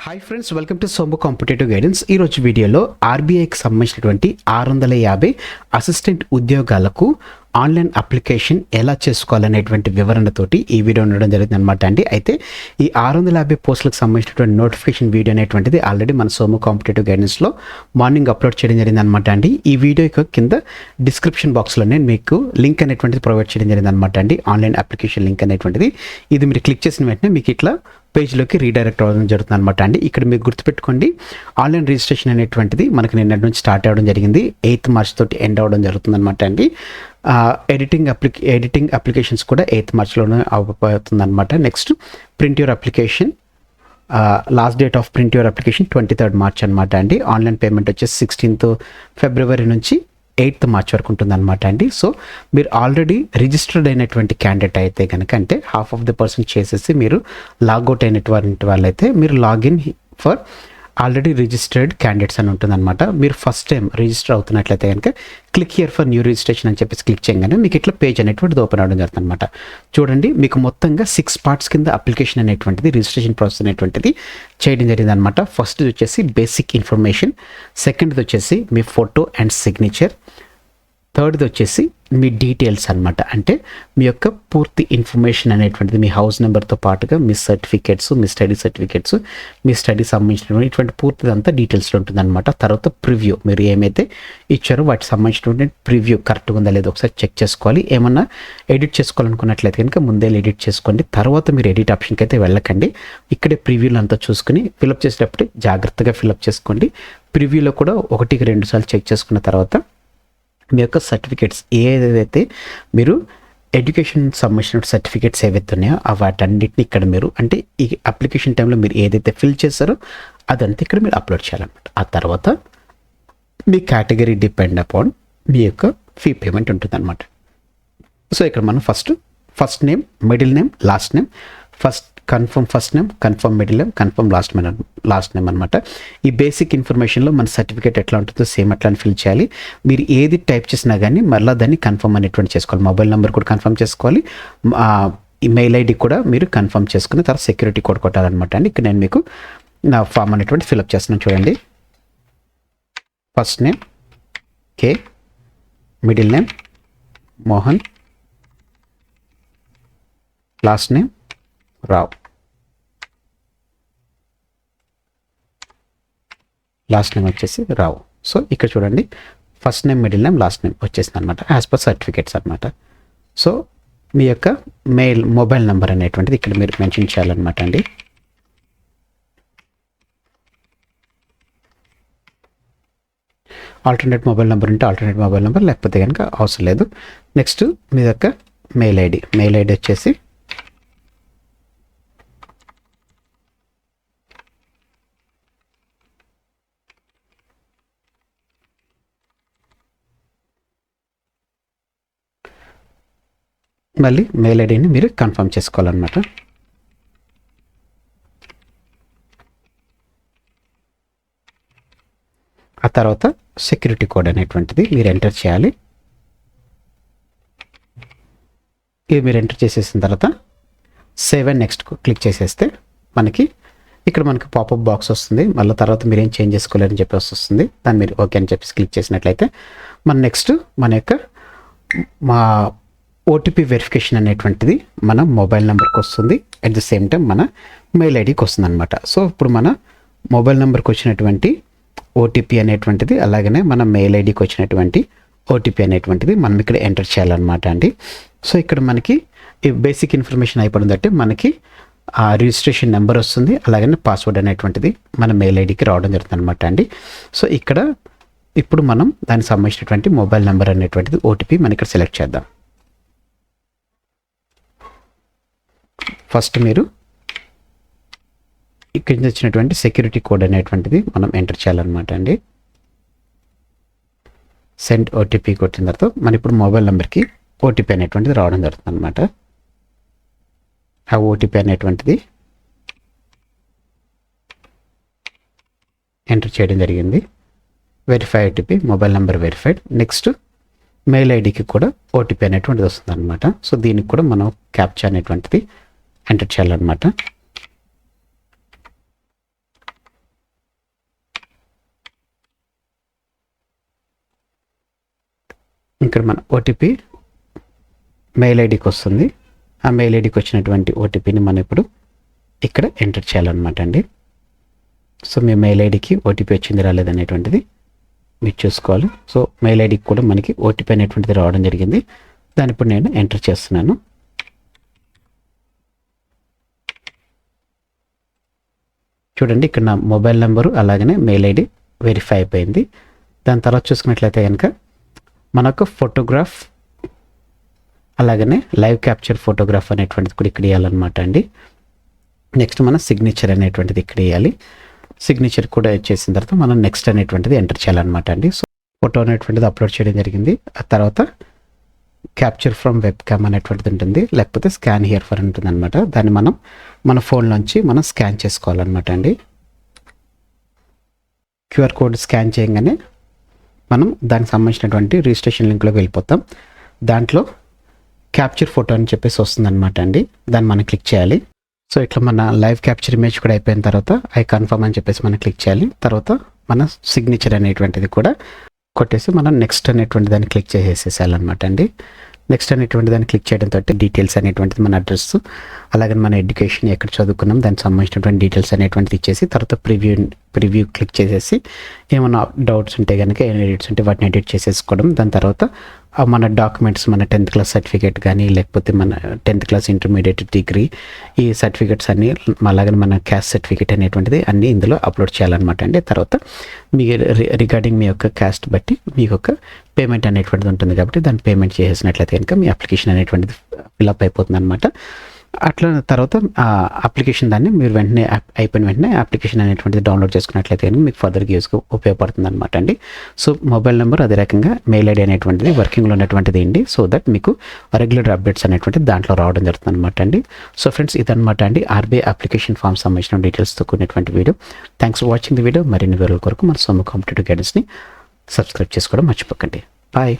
Hi friends, welcome to Sombu competitive guidance. ఈరోజు వీడియోలో ఆర్బీఐకి సంబంధించినటువంటి 650 అసిస్టెంట్ ఉద్యోగాలకు ఆన్లైన్ అప్లికేషన్ ఎలా చేసుకోవాలనేటువంటి వివరణతోటి ఈ వీడియో ఉండడం జరిగింది అనమాట అండి. అయితే ఈ 650 పోస్టులకు సంబంధించినటువంటి నోటిఫికేషన్ వీడియో అనేటువంటిది ఆల్రెడీ మన సోము కాంపిటేటివ్ గైడెన్స్లో మార్నింగ్ అప్లోడ్ చేయడం జరిగింది అనమాట అండి. ఈ వీడియో కింద డిస్క్రిప్షన్ బాక్స్లో నేను మీకు లింక్ అనేటువంటిది ప్రొవైడ్ చేయడం జరిగింది అనమాట అండి. ఆన్లైన్ అప్లికేషన్ లింక్ అనేటువంటిది ఇది మీరు క్లిక్ చేసిన వెంటనే మీకు ఇట్లా పేజ్లోకి రీడైరెక్ట్ అవ్వడం జరుగుతుంది అనమాట అండి. ఇక్కడ మీరు గుర్తుపెట్టుకోండి, ఆన్లైన్ రిజిస్ట్రేషన్ అనేటువంటిది మనకి నిన్నటి నుంచి స్టార్ట్ అవ్వడం జరిగింది. 8th March తోటి ఎండ్ అవ్వడం జరుగుతుంది అనమాట అండి. ఎడిటింగ్ అప్లికేషన్స్ కూడా 8th Marchలోనే అవుతుంది అనమాట. Next print your application, last date of print your application 23rd March అనమాట అండి. ఆన్లైన్ పేమెంట్ వచ్చేసి 16th February నుంచి 8th March వరకు ఉంటుంది అనమాట అండి. సో మీరు ఆల్రెడీ రిజిస్టర్డ్ అయినటువంటి క్యాండిడేట్ అయితే కనుక, అంటే 50% చేసేసి మీరు లాగౌట్ అయినటువంటి వాళ్ళైతే మీరు login for already registered candidates అని ఉంటుంది అనమాట. మీరు ఫస్ట్ టైం రిజిస్టర్ అవుతున్నట్లయితే కనుక click here for new registration అని చెప్పేసి క్లిక్ చేయగానే మీకు ఇట్లా పేజ్ అనేటువంటిది ఓపెన్ అవ్వడం జరుగుతుంది అనమాట. చూడండి, మీకు మొత్తంగా 6 parts కింద అప్లికేషన్ అనేటువంటిది, రిజిస్ట్రేషన్ ప్రాసెస్ అనేటువంటిది చేయడం జరిగింది అనమాట. ఫస్ట్ వచ్చేసి బేసిక్ ఇన్ఫర్మేషన్, సెకండ్ది వచ్చేసి మీ ఫోటో అండ్ సిగ్నేచర్, థర్డ్ది వచ్చేసి మీ డీటెయిల్స్ అనమాట. అంటే మీ యొక్క పూర్తి ఇన్ఫర్మేషన్ అనేటువంటిది, మీ హౌస్ నెంబర్తో పాటుగా మీ సర్టిఫికేట్స్, మీ స్టడీ సర్టిఫికేట్స్, మీ స్టడీ సంబంధించినటువంటి ఇటువంటి పూర్తిది అంతా డీటెయిల్స్లో ఉంటుంది అనమాట. తర్వాత ప్రివ్యూ, మీరు ఏమైతే ఇచ్చారో వాటికి సంబంధించినటువంటి ప్రివ్యూ కరెక్ట్గా ఉందా లేదో ఒకసారి చెక్ చేసుకోవాలి. ఏమన్నా ఎడిట్ చేసుకోవాలనుకున్నట్లయితే కనుక ముందే ఎడిట్ చేసుకోండి. తర్వాత మీరు ఎడిట్ ఆప్షన్కి అయితే వెళ్ళకండి. ఇక్కడే ప్రివ్యూలు అంతా చూసుకుని ఫిలప్ చేసేటప్పుడు జాగ్రత్తగా ఫిలప్ చేసుకోండి. ప్రివ్యూలో కూడా 1-2 సార్లు చెక్ చేసుకున్న తర్వాత మీ యొక్క సర్టిఫికేట్స్ ఏదైతే మీరు ఎడ్యుకేషన్ సంబంధించిన సర్టిఫికేట్స్ ఏవైతే ఉన్నాయో వాటన్నిటిని ఇక్కడ మీరు, అంటే ఈ అప్లికేషన్ టైంలో మీరు ఏదైతే ఫిల్ చేస్తారో అదంతా ఇక్కడ మీరు అప్లోడ్ చేయాలన్నమాట. ఆ తర్వాత మీ కేటగిరీ డిపెండ్ అపాన్ మీ యొక్క ఫీ పేమెంట్ ఉంటుంది అనమాట. సో ఇక్కడ మనం first name, middle name, last name, confirm first name, confirm middle name, confirm last name అనమాట. ఈ బేసిక్ ఇన్ఫర్మేషన్లో మన సర్టిఫికేట్ ఎట్లా ఉంటుందో సేమ్ అట్లానే ఫిల్ చేయాలి. మీరు ఏది టైప్ చేసినా కానీ మళ్ళీ దాన్ని కన్ఫర్మ్ అనేటువంటి చేసుకోవాలి. మొబైల్ నెంబర్ కూడా కన్ఫర్మ్ చేసుకోవాలి, ఈమెయిల్ ఐడి కూడా మీరు కన్ఫర్మ్ చేసుకుని తర్వాత సెక్యూరిటీ కోడ్ కొట్టాలన్నమాట అండి. ఇక్కడ నేను మీకు నా ఫామ్ అనేటువంటి ఫిల్అప్ చేస్తున్నాను. చూడండి, first name K, middle name Mohan, last name Rao, last name వచ్చేసి రావు. సో ఇక్కడ చూడండి, first name, middle name, last name వచ్చేసింది అనమాట యాజ్ పర్ సర్టిఫికేట్స్ అనమాట. సో మీ యొక్క మొబైల్ నెంబర్ అనేటువంటిది ఇక్కడ మీరు మెన్షన్ చేయాలన్నమాట అండి. ఆల్టర్నేట్ మొబైల్ నెంబర్ ఉంటే ఆల్టర్నేట్ మొబైల్ నెంబర్, లేకపోతే కనుక అవసరం లేదు. నెక్స్ట్ మీ యొక్క మెయిల్ ఐడి వచ్చేసి మళ్ళీ మెయిల్ ఐడిని మీరు కన్ఫర్మ్ చేసుకోవాలన్నమాట. ఆ తర్వాత సెక్యూరిటీ కోడ్ అనేటువంటిది మీరు ఎంటర్ చేయాలి. ఇది మీరు ఎంటర్ చేసేసిన తర్వాత సేవ్ అండ్ నెక్స్ట్ క్లిక్ చేసేస్తే ఇక్కడ మనకి పాపప్ బాక్స్ వస్తుంది. మళ్ళీ తర్వాత మీరు ఏం చేంజ్ చేసుకోలేరని చెప్పేసి వస్తుంది. దాన్ని మీరు ఓకే అని చెప్పేసి క్లిక్ చేసినట్లయితే మన యొక్క ఓటీపీ వెరిఫికేషన్ అనేటువంటిది మన మొబైల్ నెంబర్కి వస్తుంది. అట్ ద సేమ్ టైం మన మెయిల్ ఐడికి వస్తుంది అనమాట. సో ఇప్పుడు మన మొబైల్ నెంబర్కి వచ్చినటువంటి ఓటీపీ అనేటువంటిది, అలాగనే మన మెయిల్ ఐడికి వచ్చినటువంటి ఓటీపీ అనేటువంటిది మనం ఇక్కడ ఎంటర్ చేయాలన్నమాట అండి. సో ఇక్కడ మనకి ఈ బేసిక్ ఇన్ఫర్మేషన్ అయిపోయిందంటే మనకి ఆ రిజిస్ట్రేషన్ నెంబర్ వస్తుంది, అలాగనే పాస్వర్డ్ అనేటువంటిది మన మెయిల్ ఐడికి రావడం జరుగుతుంది అనమాట అండి. సో ఇప్పుడు మనం దానికి సంబంధించినటువంటి మొబైల్ నెంబర్ అనేటువంటిది ఓటీపీ మనం ఇక్కడ సెలెక్ట్ చేద్దాం. ఫస్ట్ మీరు ఇక్కడ నుంచి వచ్చినటువంటి సెక్యూరిటీ కోడ్ అనేటువంటిది మనం ఎంటర్ చేయాలన్నమాట అండి. సెండ్ ఓటీపీ కొట్టిన తర్వాత మన ఇప్పుడు మొబైల్ నెంబర్కి ఓటీపీ అనేటువంటిది రావడం జరుగుతుంది అనమాట. ఆ ఓటీపీ అనేటువంటిది ఎంటర్ చేయడం జరిగింది. Verify OTP, mobile number verified. Next mail ఐడికి కూడా ఓటీపీ అనేటువంటిది వస్తుంది అనమాట. సో దీనికి కూడా మనం క్యాప్చా అనేటువంటిది ఎంటర్ చేయాలన్నమాట. ఇక్కడ మన ఓటీపీ మెయిల్ ఐడికి వస్తుంది. ఆ మెయిల్ ఐడికి వచ్చినటువంటి ఓటీపీని మనం ఇప్పుడు ఇక్కడ ఎంటర్ చేయాలన్నమాట అండి. సో మీ మెయిల్ ఐడికి ఓటీపీ వచ్చింది రాలేదనేటువంటిది మీరు చూసుకోవాలి. సో మెయిల్ ఐడికి కూడా మనకి ఓటీపీ అనేటువంటిది రావడం జరిగింది. దాన్ని ఇప్పుడు నేను ఎంటర్ చేస్తున్నాను. చూడండి ఇక్కడ నా మొబైల్ నెంబరు అలాగనే మెయిల్ ఐడి వెరిఫై అయిపోయింది. దాని తర్వాత చూసుకున్నట్లయితే కనుక మనకు ఫోటోగ్రాఫ్ అలాగనే లైవ్ క్యాప్చర్ ఫోటోగ్రాఫ్ అనేటువంటిది కూడా ఇక్కడ ఇవ్వాలన్నమాట అండి. నెక్స్ట్ మన సిగ్నేచర్ అనేటువంటిది ఇక్కడ ఇవ్వాలి. సిగ్నేచర్ కూడా చేసిన తర్వాత మనం నెక్స్ట్ అనేటువంటిది ఎంటర్ చేయాలన్నమాట అండి. సో ఫోటో అనేటువంటిది అప్లోడ్ చేయడం జరిగింది. ఆ తర్వాత క్యాప్చర్ ఫ్రమ్ వెబ్ క్యామ్ అనేటువంటిది ఉంటుంది, లేకపోతే స్కాన్ హియర్ ఫర్ ఉంటుంది అనమాట. దాన్ని మనం మన ఫోన్లోంచి మనం స్కాన్ చేసుకోవాలన్నమాట అండి. క్యూఆర్ కోడ్ స్కాన్ చేయగానే మనం దానికి సంబంధించినటువంటి రిజిస్ట్రేషన్ లింక్లోకి వెళ్ళిపోతాం. దాంట్లో క్యాప్చర్ ఫోటో అని చెప్పేసి వస్తుంది అనమాట అండి. దాన్ని మనం క్లిక్ చేయాలి. సో ఇట్లా మన లైవ్ క్యాప్చర్ ఇమేజ్ కూడా అయిపోయిన తర్వాత ఐ కన్ఫర్మ్ అని చెప్పేసి మనం క్లిక్ చేయాలి. తర్వాత మన సిగ్నేచర్ అనేటువంటిది కూడా కొట్టేసి మనం నెక్స్ట్ అనేటువంటి దాన్ని క్లిక్ చేసేసేయాలన్నమాట అండి. నెక్స్ట్ అనేటువంటి దాన్ని క్లిక్ చేయడంతో డీటెయిల్స్ అనేటువంటిది మన అడ్రస్ అలాగే మన ఎడ్యుకేషన్ ఎక్కడ చదువుకున్నాం దానికి సంబంధించినటువంటి డీటెయిల్స్ అనేటువంటిది ఇచ్చేసి తర్వాత ప్రివ్యూ క్లిక్ చేసేసి ఏమైనా డౌట్స్ ఉంటే కనుక ఏమైనా ఎడిట్స్ ఉంటే వాటిని ఎడిట్ చేసేసుకోవడం. దాని తర్వాత మన డాక్యుమెంట్స్ మన 10th క్లాస్ సర్టిఫికేట్ కానీ లేకపోతే మన 10th క్లాస్ ఇంటర్మీడియట్ డిగ్రీ ఈ సర్టిఫికేట్స్ అన్నీ అలాగే మన క్యాస్ట్ సర్టిఫికేట్ అనేటువంటిది అన్నీ ఇందులో అప్లోడ్ చేయాలన్నమాట అండి. తర్వాత మీ రిగార్డింగ్ మీ యొక్క క్యాస్ట్ బట్టి మీకు ఒక పేమెంట్ అనేటువంటిది ఉంటుంది కాబట్టి దాన్ని పేమెంట్ చేసేసినట్లయితే కనుక మీ అప్లికేషన్ అనేటువంటిది ఫిల్అప్ అయిపోతుంది అనమాట. అట్లా తర్వాత అప్లికేషన్ దాన్ని మీరు వెంటనే అయిపోయిన వెంటనే అప్లికేషన్ అనేటువంటిది డౌన్లోడ్ చేసుకున్నట్లయితే కనుక మీకు ఫర్దర్గా యూస్గా ఉపయోగపడుతుంది అనమాట అండి. సో మొబైల్ నెంబర్ అదే రకంగా మెయిల్ ఐడి అనేటువంటిది వర్కింగ్లో ఉన్నటువంటిది అండి. సో దట్ మీకు రెగ్యులర్ అప్డేట్స్ అనేటువంటిది దాంట్లో రావడం జరుగుతుంది అనమాట అండి. సో ఫ్రెండ్స్ ఇదనమాట అండి ఆర్బీఐ అప్లికేషన్ ఫామ్ సంబంధించిన డీటెయిల్స్తో కూడినటువంటి video. Thanks for watching the video. మరిన్ని వీడియోల కొరకు మన సోము కాంపిటేటివ్ గైడెన్స్ని సబ్స్క్రైబ్ చేసుకోవడం మర్చిపోకండి. బాయ్.